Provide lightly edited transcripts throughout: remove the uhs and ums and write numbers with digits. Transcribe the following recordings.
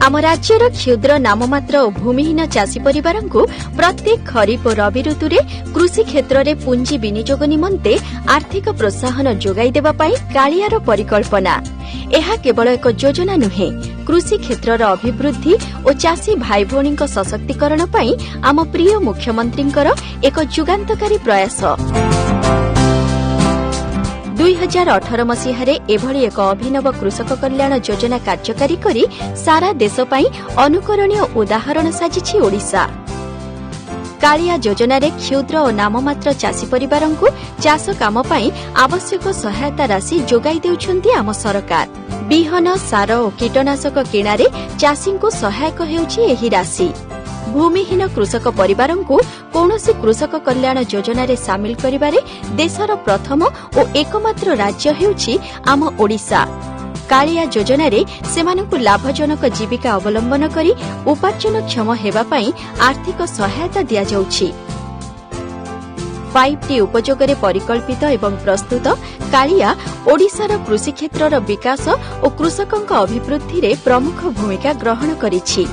आम राज्यर क्षुद्र नाममात्र और भूमिहीन चाषी परिवार को प्रत्येक खरीफ और रबी ऋतु में कृषि क्षेत्र में पुंजी विनियोग निमंते आर्थिक प्रोत्साहन जोगाई देबा पई कालियार परिकल्पना। यह केवल एक योजना नुहे, कृषि क्षेत्र अभिवृद्धि और चाषी भाई भौणी सशक्तिकरण पई आम प्रिय मुख्यमंत्री एक जुगान्तकारी प्रयास। 2018 मसीहारे एभली एक अभिनव कृषक कल्याण योजना कार्यकारी करी सारा देश पई अनुकरणीय उदाहरण साजिछि ओडिशा। कालिया योजना रे क्षुद्र और नाममात्र चाषी परिवार को चाष काम पई आवश्यक सहायता राशि जोगाई देउछन्ती आम सरकार। बिहन, सार और कीटनाशक किणारे चाषी को सहायक हेउछि एही राशि। भूमिहीन कृषक परिवार को कौनसी कृषक कल्याण योजना रे सामिल करिबारे देशर प्रथम और एकमात्र राज्य हेउछि आम ओडिशा। कालिया योजना रे सेमानकु लाभजनक जीविका अवलंबन करी उपार्जनक्षम हेबा पई आर्थिक सहायता दिया जाउछि। 5टी उपयोगरे परिकल्पित एवं प्रस्तुत कालिया ओडिशार कृषि क्षेत्रर विकास और कृषकଙ୍କ अभिवृद्धि रे प्रमुख भूमिका ग्रहण करिछि।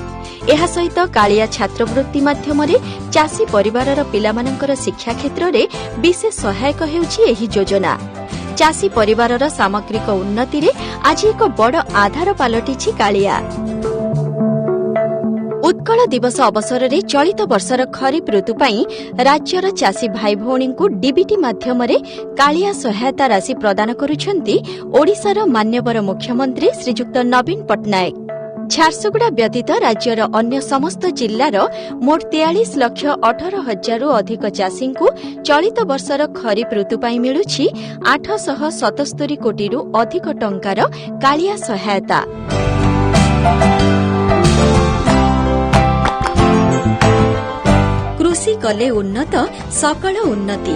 एहा सहित कालिया छात्रवृत्ति माध्यमरे चाषी परिवारर पिलामानंकर शिक्षा क्षेत्र रे विशेष सहायक हेउछि एही योजना। चाषी परिवारर सामग्रिक उन्नति रे आज एक बड़ आधार पालटिछि कालिया। उत्कल दिवस अवसर रे चलित वर्षर खरीफ ऋतु पई राज्यर चाषी भाई भौणी को डीबीटी माध्यमरे कालिया सहायता राशि प्रदान करुछन्ती ओडिशार मान्यवर मुख्यमंत्री श्रीजुक्त नवीन पट्टनायक। झारसुगुड़ा व्यतीत राज्यर अन्य समस्त जिल्लार मोट 43,18,000 रु अधिक चाषी को चलित वर्षर खरीफ ऋतु पई मिलुछि 877 कोटी रु अधिक टंकार कालिया सहायता। कृषि कले उन्नत सकल उन्नति।